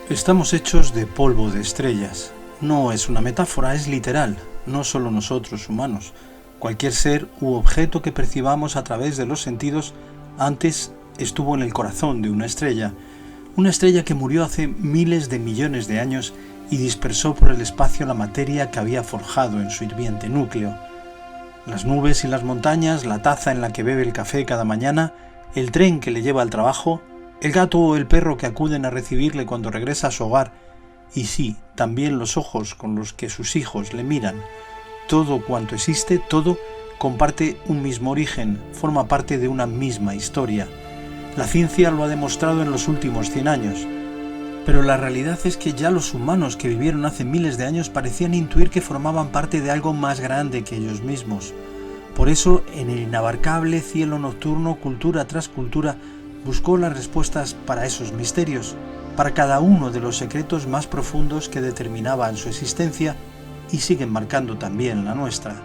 Estamos hechos de polvo de estrellas. No es una metáfora, es literal. No solo nosotros humanos. Cualquier ser u objeto que percibamos a través de los sentidos antes estuvo en el corazón de una estrella que murió hace miles de millones de años y dispersó por el espacio la materia que había forjado en su hirviente núcleo. Las nubes y las montañas, la taza en la que bebe el café cada mañana, el tren que le lleva al trabajo, el gato o el perro que acuden a recibirle cuando regresa a su hogar, y sí, también los ojos con los que sus hijos le miran. Todo cuanto existe, todo comparte un mismo origen, forma parte de una misma historia. La ciencia lo ha demostrado en los últimos 100 años, pero la realidad es que ya los humanos que vivieron hace miles de años parecían intuir que formaban parte de algo más grande que ellos mismos. Por eso, en el inabarcable cielo nocturno, cultura tras cultura, buscó las respuestas para esos misterios, para cada uno de los secretos más profundos que determinaban su existencia y siguen marcando también la nuestra.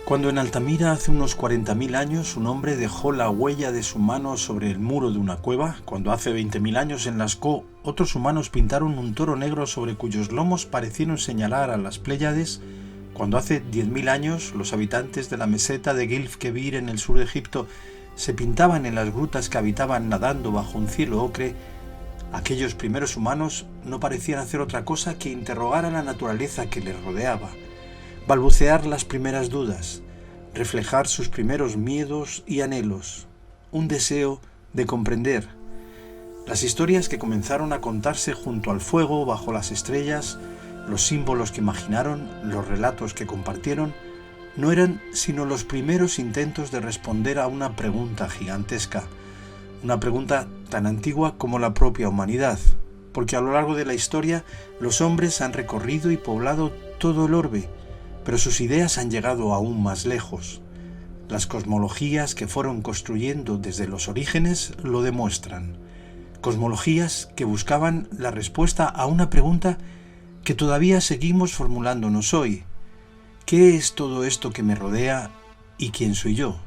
Cuando en Altamira hace unos 40.000 años un hombre dejó la huella de su mano sobre el muro de una cueva, cuando hace 20.000 años en Lascaux otros humanos pintaron un toro negro sobre cuyos lomos parecieron señalar a las Pléyades, cuando hace 10.000 años los habitantes de la meseta de Gilf Kebir en el sur de Egipto se pintaban en las grutas que habitaban nadando bajo un cielo ocre, aquellos primeros humanos no parecían hacer otra cosa que interrogar a la naturaleza que les rodeaba, balbucear las primeras dudas, reflejar sus primeros miedos y anhelos, un deseo de comprender. Las historias que comenzaron a contarse junto al fuego, bajo las estrellas, los símbolos que imaginaron, los relatos que compartieron, no eran sino los primeros intentos de responder a una pregunta gigantesca, una pregunta tan antigua como la propia humanidad, porque a lo largo de la historia los hombres han recorrido y poblado todo el orbe, pero sus ideas han llegado aún más lejos. Las cosmologías que fueron construyendo desde los orígenes lo demuestran. Cosmologías que buscaban la respuesta a una pregunta que todavía seguimos formulándonos hoy. ¿Qué es todo esto que me rodea y quién soy yo?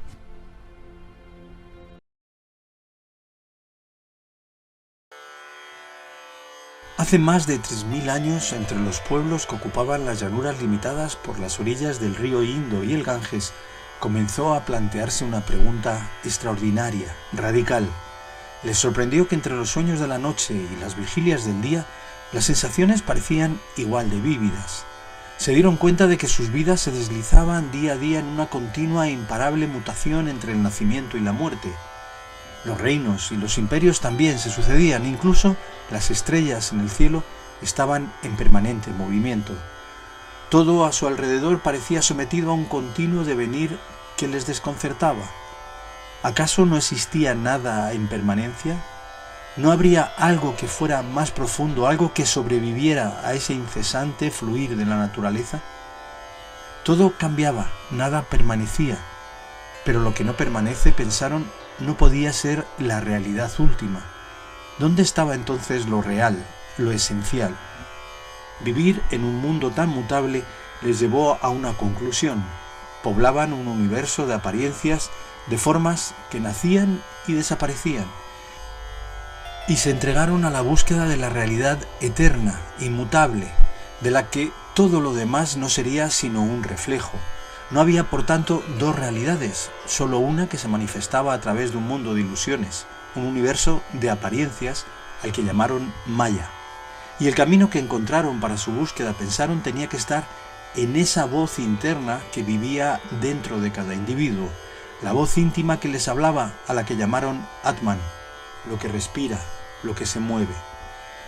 Hace más de 3.000 años, entre los pueblos que ocupaban las llanuras limitadas por las orillas del río Indo y el Ganges, comenzó a plantearse una pregunta extraordinaria, radical. Les sorprendió que entre los sueños de la noche y las vigilias del día, las sensaciones parecían igual de vívidas. Se dieron cuenta de que sus vidas se deslizaban día a día en una continua e imparable mutación entre el nacimiento y la muerte. Los reinos y los imperios también se sucedían, incluso las estrellas en el cielo estaban en permanente movimiento. Todo a su alrededor parecía sometido a un continuo devenir que les desconcertaba. ¿Acaso no existía nada en permanencia? ¿No habría algo que fuera más profundo, algo que sobreviviera a ese incesante fluir de la naturaleza? Todo cambiaba, nada permanecía, pero lo que no permanece, pensaron, no podía ser la realidad última. ¿Dónde estaba entonces lo real, lo esencial? Vivir en un mundo tan mutable les llevó a una conclusión. Poblaban un universo de apariencias, de formas que nacían y desaparecían. Y se entregaron a la búsqueda de la realidad eterna, inmutable, de la que todo lo demás no sería sino un reflejo. No había, por tanto, dos realidades, solo una que se manifestaba a través de un mundo de ilusiones, un universo de apariencias al que llamaron Maya. Y el camino que encontraron para su búsqueda, pensaron, tenía que estar en esa voz interna que vivía dentro de cada individuo, la voz íntima que les hablaba, a la que llamaron Atman, lo que respira, lo que se mueve.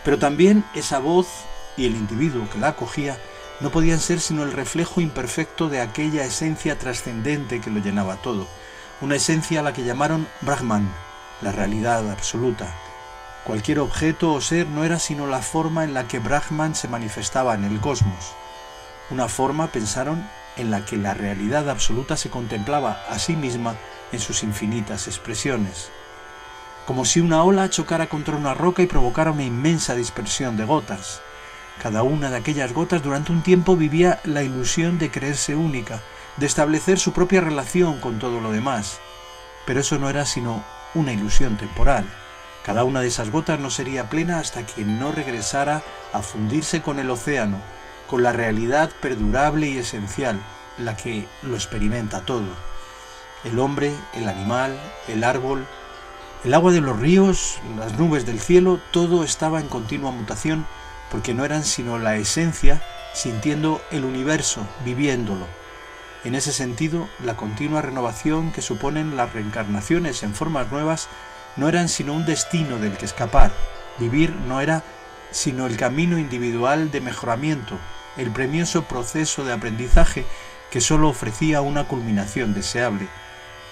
Pero también esa voz y el individuo que la acogía no podían ser sino el reflejo imperfecto de aquella esencia trascendente que lo llenaba todo, una esencia a la que llamaron Brahman, la realidad absoluta. Cualquier objeto o ser no era sino la forma en la que Brahman se manifestaba en el cosmos, una forma, pensaron, en la que la realidad absoluta se contemplaba a sí misma en sus infinitas expresiones. Como si una ola chocara contra una roca y provocara una inmensa dispersión de gotas. Cada una de aquellas gotas durante un tiempo vivía la ilusión de creerse única, de establecer su propia relación con todo lo demás. Pero eso no era sino una ilusión temporal. Cada una de esas gotas no sería plena hasta que no regresara a fundirse con el océano, con la realidad perdurable y esencial, la que lo experimenta todo. El hombre, el animal, el árbol, el agua de los ríos, las nubes del cielo, todo estaba en continua mutación porque no eran sino la esencia sintiendo el universo, viviéndolo. En ese sentido, la continua renovación que suponen las reencarnaciones en formas nuevas no eran sino un destino del que escapar. Vivir no era sino el camino individual de mejoramiento, el premioso proceso de aprendizaje que sólo ofrecía una culminación deseable.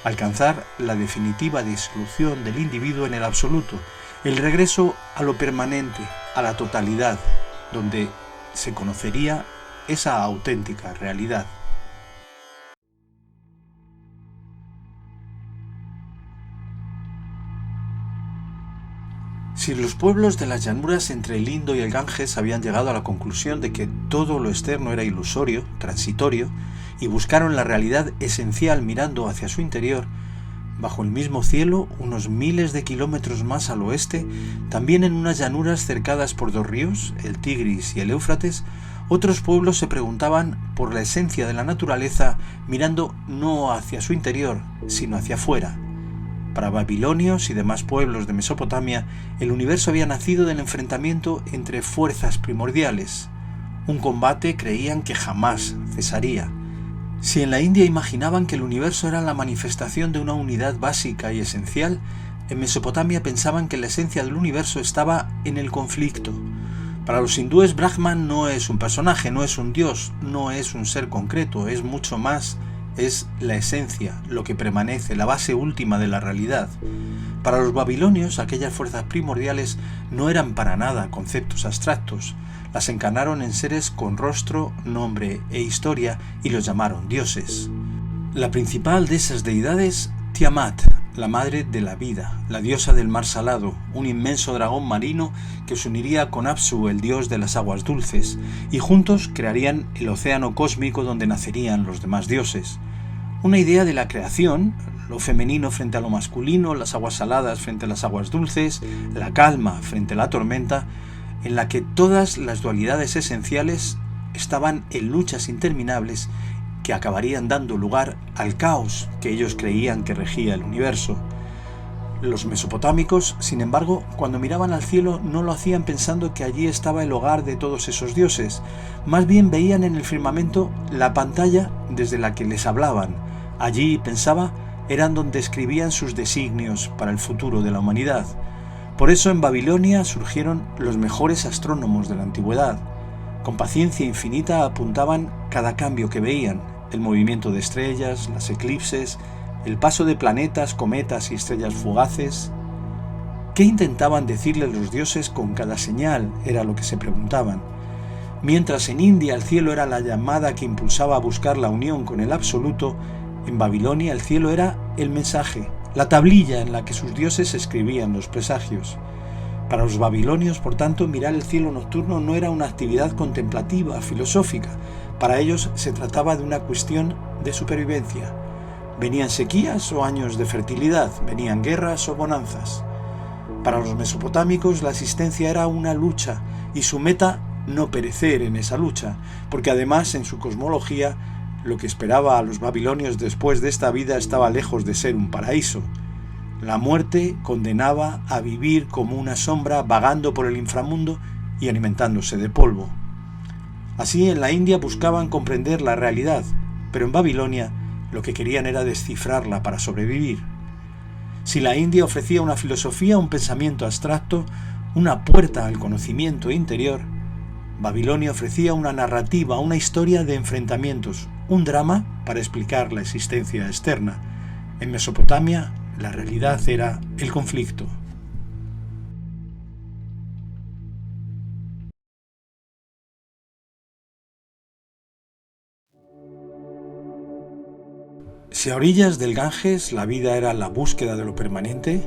Alcanzar la definitiva disolución del individuo en el absoluto, el regreso a lo permanente, a la totalidad, donde se conocería esa auténtica realidad. Si los pueblos de las llanuras entre el Indo y el Ganges habían llegado a la conclusión de que todo lo externo era ilusorio, transitorio, y buscaron la realidad esencial mirando hacia su interior, bajo el mismo cielo, unos miles de kilómetros más al oeste, también en unas llanuras cercadas por dos ríos, el Tigris y el Éufrates, otros pueblos se preguntaban por la esencia de la naturaleza mirando no hacia su interior, sino hacia afuera. Para babilonios y demás pueblos de Mesopotamia, el universo había nacido del enfrentamiento entre fuerzas primordiales. Un combate creían que jamás cesaría. Si en la India imaginaban que el universo era la manifestación de una unidad básica y esencial, en Mesopotamia pensaban que la esencia del universo estaba en el conflicto. Para los hindúes, Brahman no es un personaje, no es un dios, no es un ser concreto, es mucho más. Es la esencia, lo que permanece, la base última de la realidad. Para los babilonios, aquellas fuerzas primordiales no eran para nada conceptos abstractos. Las encarnaron en seres con rostro, nombre e historia y los llamaron dioses. La principal de esas deidades, Tiamat, la madre de la vida, la diosa del mar salado, un inmenso dragón marino que se uniría con Apsu, el dios de las aguas dulces, y juntos crearían el océano cósmico donde nacerían los demás dioses. Una idea de la creación, lo femenino frente a lo masculino, las aguas saladas frente a las aguas dulces, la calma frente a la tormenta, en la que todas las dualidades esenciales estaban en luchas interminables que acabarían dando lugar al caos que ellos creían que regía el universo. Los mesopotámicos, sin embargo, cuando miraban al cielo no lo hacían pensando que allí estaba el hogar de todos esos dioses, más bien veían en el firmamento la pantalla desde la que les hablaban. Allí, pensaba, eran donde escribían sus designios para el futuro de la humanidad. Por eso en Babilonia surgieron los mejores astrónomos de la antigüedad. Con paciencia infinita apuntaban cada cambio que veían, el movimiento de estrellas, las eclipses, el paso de planetas, cometas y estrellas fugaces. ¿Qué intentaban decirle los dioses con cada señal? Era lo que se preguntaban. Mientras en India el cielo era la llamada que impulsaba a buscar la unión con el absoluto, en Babilonia el cielo era el mensaje, la tablilla en la que sus dioses escribían los presagios. Para los babilonios, por tanto, mirar el cielo nocturno no era una actividad contemplativa, filosófica. Para ellos se trataba de una cuestión de supervivencia. Venían sequías o años de fertilidad, venían guerras o bonanzas. Para los mesopotámicos la existencia era una lucha y su meta no perecer en esa lucha, porque además en su cosmología lo que esperaba a los babilonios después de esta vida estaba lejos de ser un paraíso. La muerte condenaba a vivir como una sombra vagando por el inframundo y alimentándose de polvo. Así en la India buscaban comprender la realidad, pero en Babilonia lo que querían era descifrarla para sobrevivir. Si la India ofrecía una filosofía, un pensamiento abstracto, una puerta al conocimiento interior, Babilonia ofrecía una narrativa, una historia de enfrentamientos, un drama para explicar la existencia externa. En Mesopotamia, la realidad era el conflicto. Si a orillas del Ganges la vida era la búsqueda de lo permanente,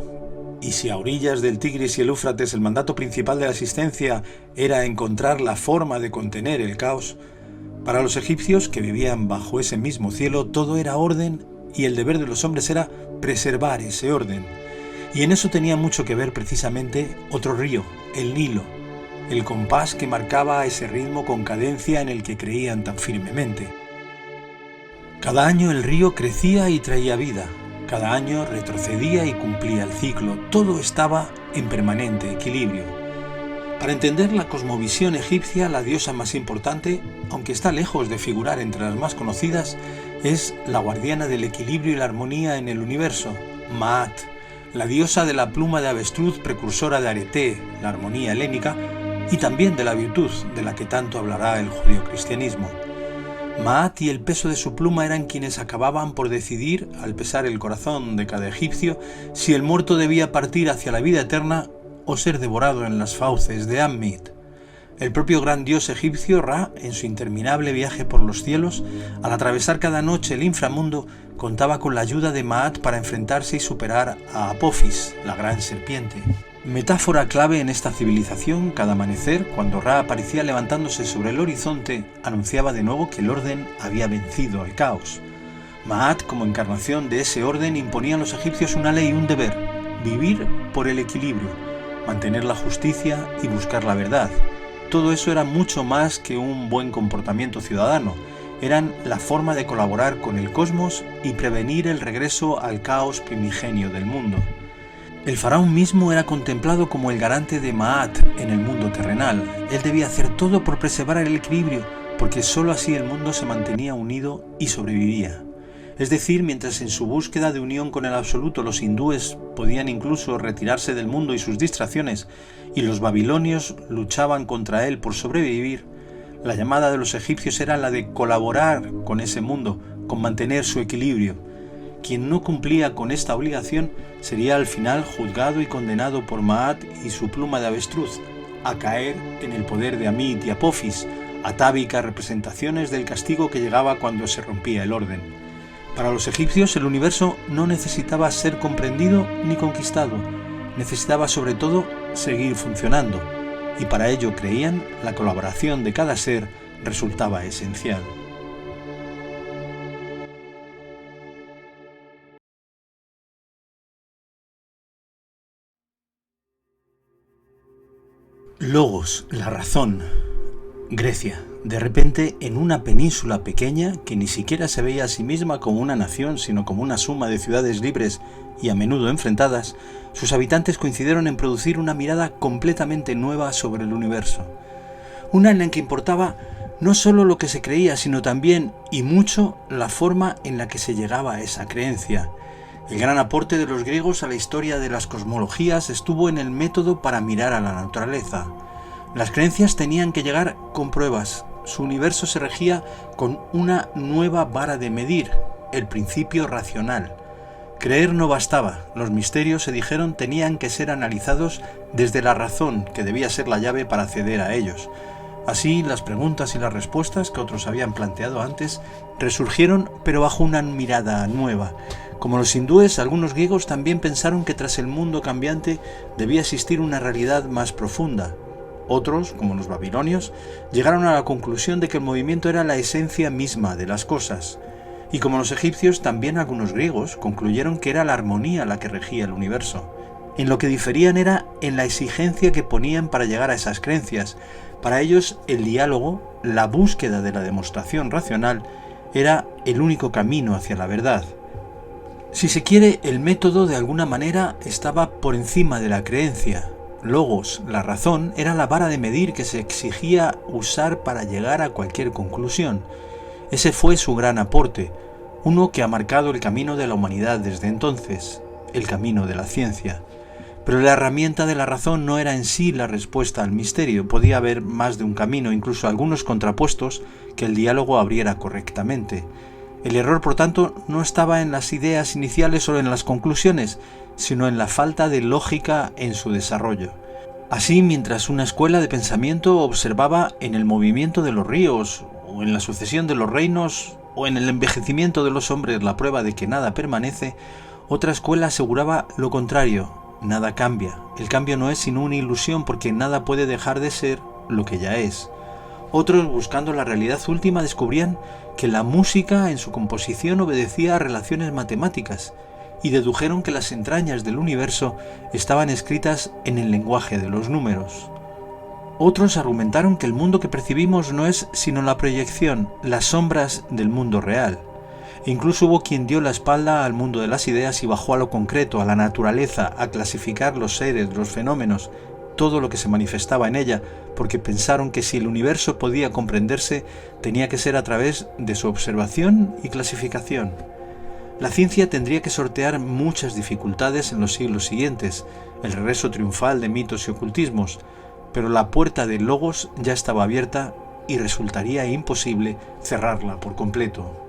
Y si a orillas del Tigris y el Éufrates el mandato principal de la existencia era encontrar la forma de contener el caos, para los egipcios que vivían bajo ese mismo cielo todo era orden y el deber de los hombres era preservar ese orden. Y en eso tenía mucho que ver precisamente otro río, el Nilo, el compás que marcaba ese ritmo con cadencia en el que creían tan firmemente. Cada año el río crecía y traía vida. Cada año retrocedía y cumplía el ciclo. Todo estaba en permanente equilibrio. Para entender la cosmovisión egipcia, la diosa más importante, aunque está lejos de figurar entre las más conocidas, es la guardiana del equilibrio y la armonía en el universo, Maat, la diosa de la pluma de avestruz precursora de Arete, la armonía helénica, y también de la virtud, de la que tanto hablará el judeocristianismo. Maat y el peso de su pluma eran quienes acababan por decidir, al pesar el corazón de cada egipcio, si el muerto debía partir hacia la vida eterna o ser devorado en las fauces de Ammit. El propio gran dios egipcio Ra, en su interminable viaje por los cielos, al atravesar cada noche el inframundo, contaba con la ayuda de Maat para enfrentarse y superar a Apophis, la gran serpiente. Metáfora clave en esta civilización, cada amanecer, cuando Ra aparecía levantándose sobre el horizonte, anunciaba de nuevo que el orden había vencido al caos. Maat, como encarnación de ese orden, imponía a los egipcios una ley y un deber: vivir por el equilibrio, mantener la justicia y buscar la verdad. Todo eso era mucho más que un buen comportamiento ciudadano. Eran la forma de colaborar con el cosmos y prevenir el regreso al caos primigenio del mundo. El faraón mismo era contemplado como el garante de Maat en el mundo terrenal. Él debía hacer todo por preservar el equilibrio, porque sólo así el mundo se mantenía unido y sobrevivía. Es decir, mientras en su búsqueda de unión con el absoluto los hindúes podían incluso retirarse del mundo y sus distracciones, y los babilonios luchaban contra él por sobrevivir, la llamada de los egipcios era la de colaborar con ese mundo, con mantener su equilibrio. Quien no cumplía con esta obligación sería al final juzgado y condenado por Maat y su pluma de avestruz a caer en el poder de Amit y Apophis, atávicas representaciones del castigo que llegaba cuando se rompía el orden. Para los egipcios el universo no necesitaba ser comprendido ni conquistado, necesitaba sobre todo seguir funcionando, y para ello creían la colaboración de cada ser resultaba esencial. Logos, la razón. Grecia, de repente en una península pequeña que ni siquiera se veía a sí misma como una nación, sino como una suma de ciudades libres y a menudo enfrentadas, sus habitantes coincidieron en producir una mirada completamente nueva sobre el universo. Una en la que importaba no solo lo que se creía, sino también, y mucho, la forma en la que se llegaba a esa creencia. El gran aporte de los griegos a la historia de las cosmologías estuvo en el método para mirar a la naturaleza. Las creencias tenían que llegar con pruebas. Su universo se regía con una nueva vara de medir, el principio racional. Creer no bastaba, los misterios, se dijeron, tenían que ser analizados desde la razón, que debía ser la llave para acceder a ellos. Así, las preguntas y las respuestas que otros habían planteado antes resurgieron, pero bajo una mirada nueva. Como los hindúes, algunos griegos también pensaron que tras el mundo cambiante debía existir una realidad más profunda. Otros, como los babilonios, llegaron a la conclusión de que el movimiento era la esencia misma de las cosas. Y como los egipcios, también algunos griegos concluyeron que era la armonía la que regía el universo. En lo que diferían era en la exigencia que ponían para llegar a esas creencias. Para ellos, el diálogo, la búsqueda de la demostración racional, era el único camino hacia la verdad. Si se quiere, el método de alguna manera estaba por encima de la creencia. Logos, la razón, era la vara de medir que se exigía usar para llegar a cualquier conclusión. Ese fue su gran aporte, uno que ha marcado el camino de la humanidad desde entonces, el camino de la ciencia. Pero la herramienta de la razón no era en sí la respuesta al misterio, podía haber más de un camino, incluso algunos contrapuestos, que el diálogo abriera correctamente. El error, por tanto, no estaba en las ideas iniciales o en las conclusiones, sino en la falta de lógica en su desarrollo. Así, mientras una escuela de pensamiento observaba en el movimiento de los ríos, o en la sucesión de los reinos, o en el envejecimiento de los hombres la prueba de que nada permanece, otra escuela aseguraba lo contrario. nada cambia. El cambio no es sino una ilusión porque nada puede dejar de ser lo que ya es. Otros, buscando la realidad última, descubrían que la música en su composición obedecía a relaciones matemáticas y dedujeron que las entrañas del universo estaban escritas en el lenguaje de los números. Otros argumentaron que el mundo que percibimos no es sino la proyección, las sombras del mundo real. E incluso hubo quien dio la espalda al mundo de las ideas y bajó a lo concreto, a la naturaleza, a clasificar los seres, los fenómenos, todo lo que se manifestaba en ella, porque pensaron que si el universo podía comprenderse, tenía que ser a través de su observación y clasificación. La ciencia tendría que sortear muchas dificultades en los siglos siguientes, el regreso triunfal de mitos y ocultismos, pero la puerta del logos ya estaba abierta y resultaría imposible cerrarla por completo.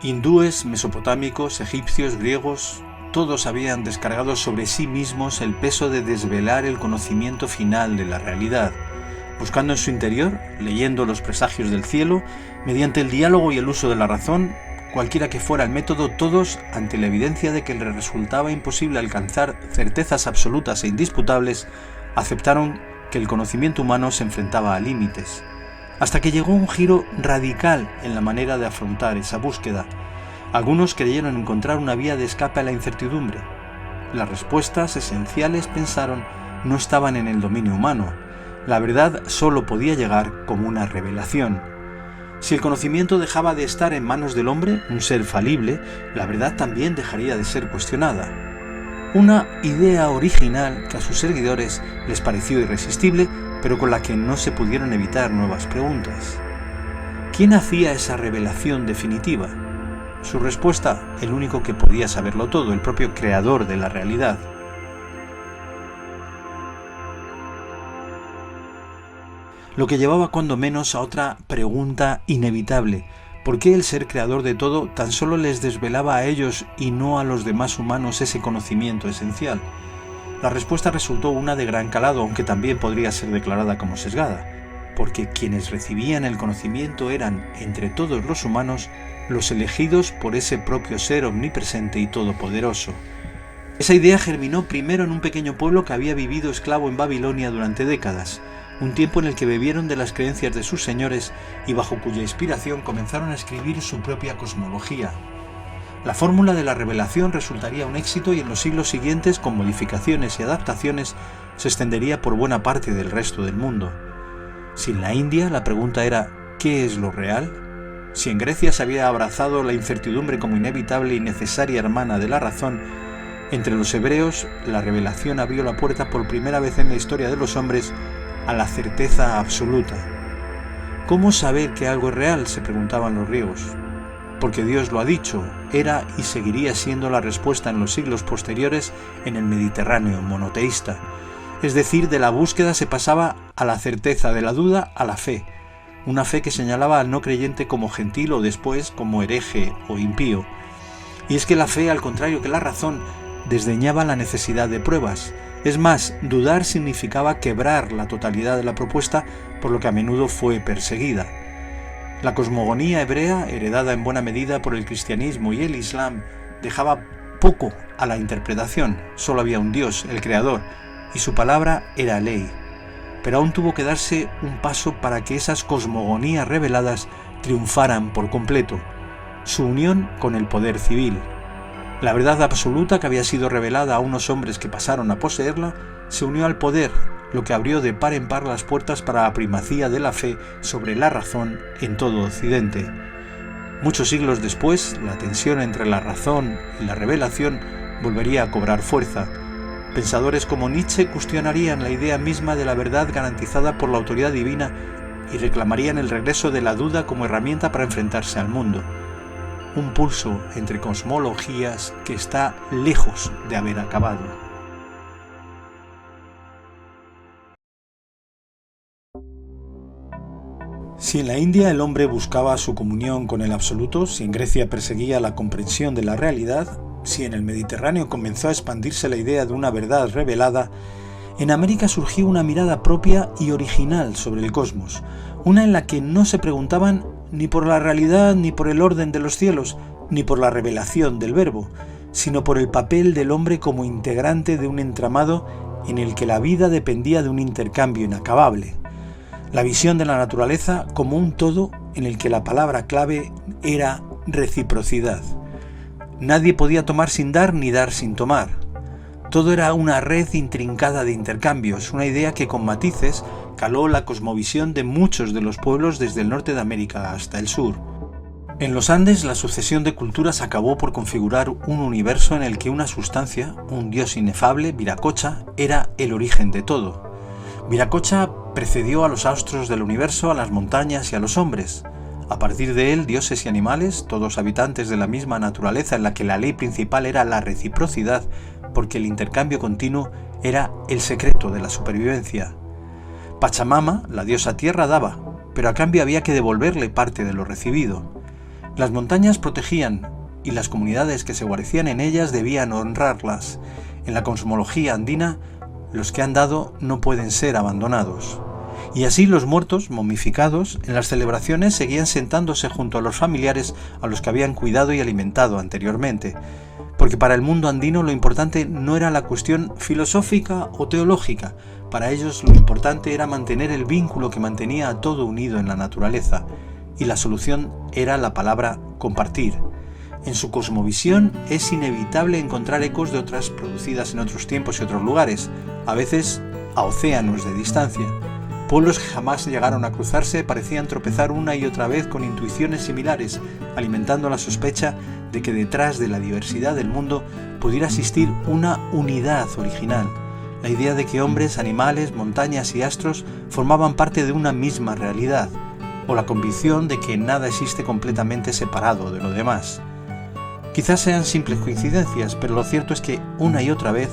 Hindúes, mesopotámicos, egipcios, griegos, todos habían descargado sobre sí mismos el peso de desvelar el conocimiento final de la realidad, buscando en su interior, leyendo los presagios del cielo, mediante el diálogo y el uso de la razón, cualquiera que fuera el método, todos, ante la evidencia de que les resultaba imposible alcanzar certezas absolutas e indisputables, aceptaron que el conocimiento humano se enfrentaba a límites, hasta que llegó un giro radical en la manera de afrontar esa búsqueda. Algunos creyeron encontrar una vía de escape a la incertidumbre. Las respuestas esenciales, pensaron, no estaban en el dominio humano. La verdad solo podía llegar como una revelación. Si el conocimiento dejaba de estar en manos del hombre, un ser falible, la verdad también dejaría de ser cuestionada. Una idea original que a sus seguidores les pareció irresistible, pero con la que no se pudieron evitar nuevas preguntas. ¿Quién hacía esa revelación definitiva? Su respuesta, el único que podía saberlo todo, el propio creador de la realidad. Lo que llevaba cuando menos a otra pregunta inevitable: ¿por qué el ser creador de todo tan solo les desvelaba a ellos y no a los demás humanos ese conocimiento esencial? La respuesta resultó una de gran calado, aunque también podría ser declarada como sesgada, porque quienes recibían el conocimiento eran, entre todos los humanos, los elegidos por ese propio ser omnipresente y todopoderoso. Esa idea germinó primero en un pequeño pueblo que había vivido esclavo en Babilonia durante décadas, un tiempo en el que bebieron de las creencias de sus señores y bajo cuya inspiración comenzaron a escribir su propia cosmología. La fórmula de la revelación resultaría un éxito y en los siglos siguientes, con modificaciones y adaptaciones, se extendería por buena parte del resto del mundo. Si en la India la pregunta era ¿qué es lo real?, si en Grecia se había abrazado la incertidumbre como inevitable y necesaria hermana de la razón, entre los hebreos la revelación abrió la puerta por primera vez en la historia de los hombres a la certeza absoluta. ¿Cómo saber que algo es real?, se preguntaban los griegos. Porque Dios lo ha dicho, era y seguiría siendo la respuesta en los siglos posteriores en el Mediterráneo monoteísta. Es decir, de la búsqueda se pasaba a la certeza, de la duda a la fe. Una fe que señalaba al no creyente como gentil o después como hereje o impío. Y es que la fe, al contrario que la razón, desdeñaba la necesidad de pruebas. Es más, dudar significaba quebrar la totalidad de la propuesta, por lo que a menudo fue perseguida. La cosmogonía hebrea, heredada en buena medida por el cristianismo y el islam, dejaba poco a la interpretación. Solo había un Dios, el Creador, y su palabra era ley. Pero aún tuvo que darse un paso para que esas cosmogonías reveladas triunfaran por completo: su unión con el poder civil. La verdad absoluta que había sido revelada a unos hombres que pasaron a poseerla se unió al poder, lo que abrió de par en par las puertas para la primacía de la fe sobre la razón en todo Occidente. Muchos siglos después, la tensión entre la razón y la revelación volvería a cobrar fuerza. Pensadores como Nietzsche cuestionarían la idea misma de la verdad garantizada por la autoridad divina y reclamarían el regreso de la duda como herramienta para enfrentarse al mundo. Un pulso entre cosmologías que está lejos de haber acabado. Si en la India el hombre buscaba su comunión con el absoluto, si en Grecia perseguía la comprensión de la realidad, si en el Mediterráneo comenzó a expandirse la idea de una verdad revelada, En América surgió una mirada propia y original sobre el cosmos, una en la que no se preguntaban ni por la realidad, ni por el orden de los cielos, ni por la revelación del Verbo, sino por el papel del hombre como integrante de un entramado en el que la vida dependía de un intercambio inacabable. La visión de la naturaleza como un todo en el que la palabra clave era reciprocidad. Nadie podía tomar sin dar ni dar sin tomar. Todo era una red intrincada de intercambios, una idea que con matices caló la cosmovisión de muchos de los pueblos desde el norte de América hasta el sur. En los Andes, la sucesión de culturas acabó por configurar un universo en el que una sustancia, un dios inefable, Viracocha, era el origen de todo. Viracocha precedió a los astros del universo, a las montañas y a los hombres. A partir de él, dioses y animales, todos habitantes de la misma naturaleza en la que la ley principal era la reciprocidad, porque el intercambio continuo era el secreto de la supervivencia. Pachamama, la diosa tierra, daba, pero a cambio había que devolverle parte de lo recibido. Las montañas protegían y las comunidades que se guarecían en ellas debían honrarlas. En la cosmología andina, los que han dado no pueden ser abandonados. Y así los muertos, momificados, en las celebraciones seguían sentándose junto a los familiares a los que habían cuidado y alimentado anteriormente, porque para el mundo andino lo importante no era la cuestión filosófica o teológica, para ellos lo importante era mantener el vínculo que mantenía a todo unido en la naturaleza, y la solución era la palabra compartir. En su cosmovisión es inevitable encontrar ecos de otras producidas en otros tiempos y otros lugares, a veces a océanos de distancia. Pueblos que jamás llegaron a cruzarse parecían tropezar una y otra vez con intuiciones similares, alimentando la sospecha de que detrás de la diversidad del mundo pudiera existir una unidad original, la idea de que hombres, animales, montañas y astros formaban parte de una misma realidad, o la convicción de que nada existe completamente separado de lo demás. Quizás sean simples coincidencias, pero lo cierto es que una y otra vez,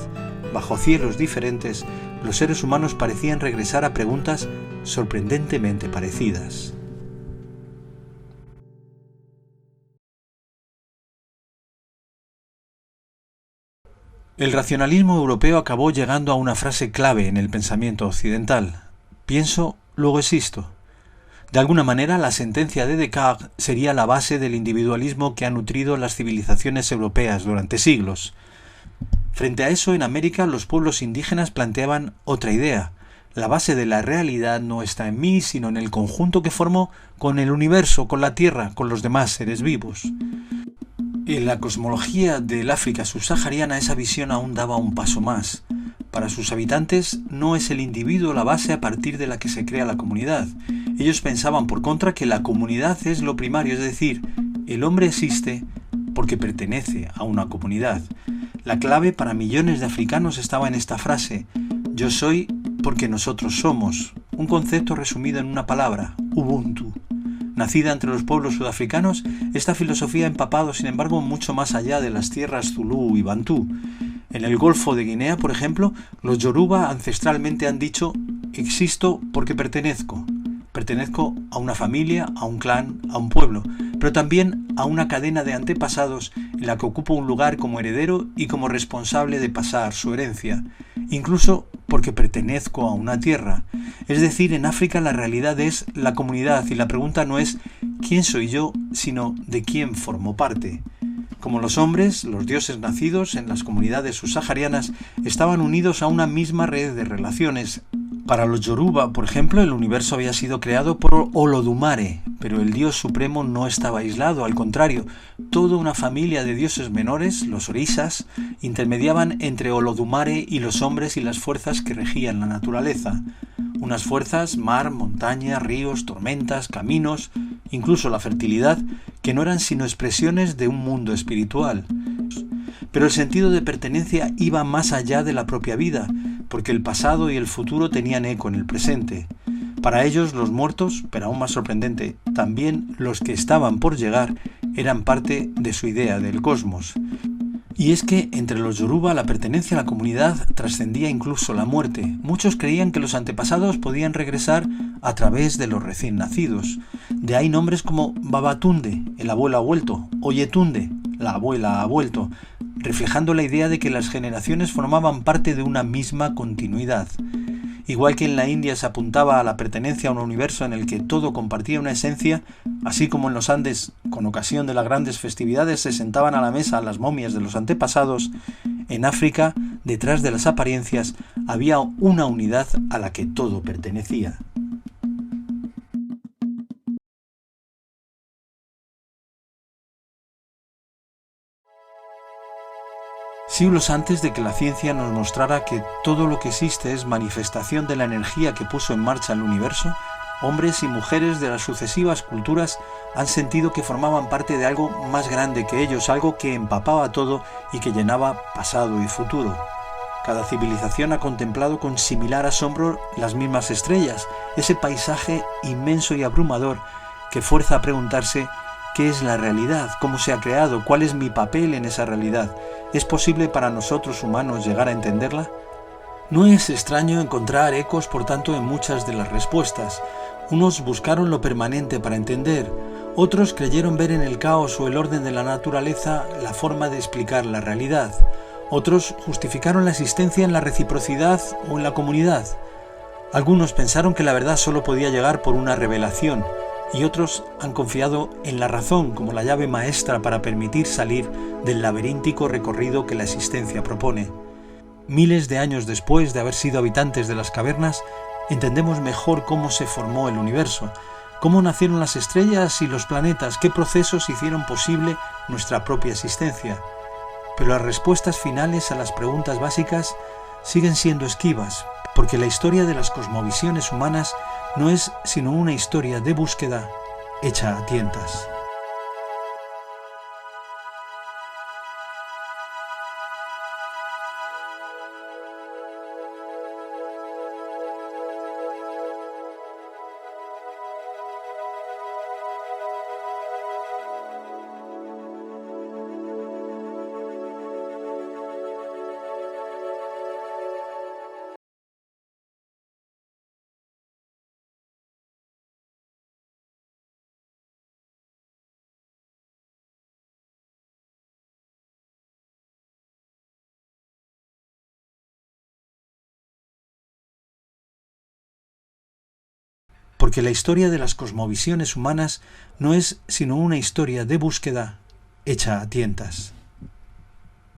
bajo cielos diferentes, los seres humanos parecían regresar a preguntas sorprendentemente parecidas. El racionalismo europeo acabó llegando a una frase clave en el pensamiento occidental: pienso, luego existo. De alguna manera, la sentencia de Descartes sería la base del individualismo que ha nutrido las civilizaciones europeas durante siglos. Frente a eso, en América, los pueblos indígenas planteaban otra idea: la base de la realidad no está en mí, sino en el conjunto que formo con el universo, con la tierra, con los demás seres vivos. En la cosmología del África subsahariana, esa visión aún daba un paso más. Para sus habitantes, no es el individuo la base a partir de la que se crea la comunidad. Ellos pensaban, por contra, que la comunidad es lo primario, es decir, el hombre existe porque pertenece a una comunidad. La clave para millones de africanos estaba en esta frase: yo soy porque nosotros somos, un concepto resumido en una palabra: Ubuntu. Nacida entre los pueblos sudafricanos, esta filosofía ha empapado, sin embargo, mucho más allá de las tierras zulú y bantú. En el Golfo de Guinea, por ejemplo, los yoruba ancestralmente han dicho: existo porque pertenezco. Pertenezco a una familia, a un clan, a un pueblo, pero también a una cadena de antepasados en la que ocupo un lugar como heredero y como responsable de pasar su herencia, incluso porque pertenezco a una tierra. Es decir, en África la realidad es la comunidad y la pregunta no es ¿quién soy yo?, sino ¿de quién formo parte? Como los hombres, los dioses nacidos en las comunidades subsaharianas estaban unidos a una misma red de relaciones. Para los yoruba, por ejemplo, el universo había sido creado por Olodumare, pero el dios supremo no estaba aislado, al contrario, toda una familia de dioses menores, los orisas, intermediaban entre Olodumare y los hombres y las fuerzas que regían la naturaleza. Unas fuerzas, mar, montaña, ríos, tormentas, caminos, incluso la fertilidad, que no eran sino expresiones de un mundo espiritual. Pero el sentido de pertenencia iba más allá de la propia vida, porque el pasado y el futuro tenían eco en el presente. Para ellos, los muertos, pero aún más sorprendente, también los que estaban por llegar, eran parte de su idea del cosmos. Y es que entre los yoruba la pertenencia a la comunidad trascendía incluso la muerte. Muchos creían que los antepasados podían regresar a través de los recién nacidos. De ahí nombres como Babatunde, el abuelo ha vuelto, o Yetunde, la abuela ha vuelto, reflejando la idea de que las generaciones formaban parte de una misma continuidad. Igual que en la India se apuntaba a la pertenencia a un universo en el que todo compartía una esencia, así como en los Andes, con ocasión de las grandes festividades, se sentaban a la mesa las momias de los antepasados, en África, detrás de las apariencias, había una unidad a la que todo pertenecía. Siglos antes de que la ciencia nos mostrara que todo lo que existe es manifestación de la energía que puso en marcha el universo, hombres y mujeres de las sucesivas culturas han sentido que formaban parte de algo más grande que ellos, algo que empapaba todo y que llenaba pasado y futuro. Cada civilización ha contemplado con similar asombro las mismas estrellas, ese paisaje inmenso y abrumador que fuerza a preguntarse ¿qué es la realidad? ¿Cómo se ha creado? ¿Cuál es mi papel en esa realidad? ¿Es posible para nosotros humanos llegar a entenderla? No es extraño encontrar ecos, por tanto, en muchas de las respuestas. Unos buscaron lo permanente para entender, otros creyeron ver en el caos o el orden de la naturaleza la forma de explicar la realidad. Otros justificaron la existencia en la reciprocidad o en la comunidad. Algunos pensaron que la verdad solo podía llegar por una revelación, y otros han confiado en la razón como la llave maestra para permitir salir del laberíntico recorrido que la existencia propone. Miles de años después de haber sido habitantes de las cavernas, entendemos mejor cómo se formó el universo, cómo nacieron las estrellas y los planetas, qué procesos hicieron posible nuestra propia existencia. Pero las respuestas finales a las preguntas básicas siguen siendo esquivas, porque la historia de las cosmovisiones humanas no es sino una historia de búsqueda hecha a tientas. Porque la historia de las cosmovisiones humanas no es sino una historia de búsqueda hecha a tientas.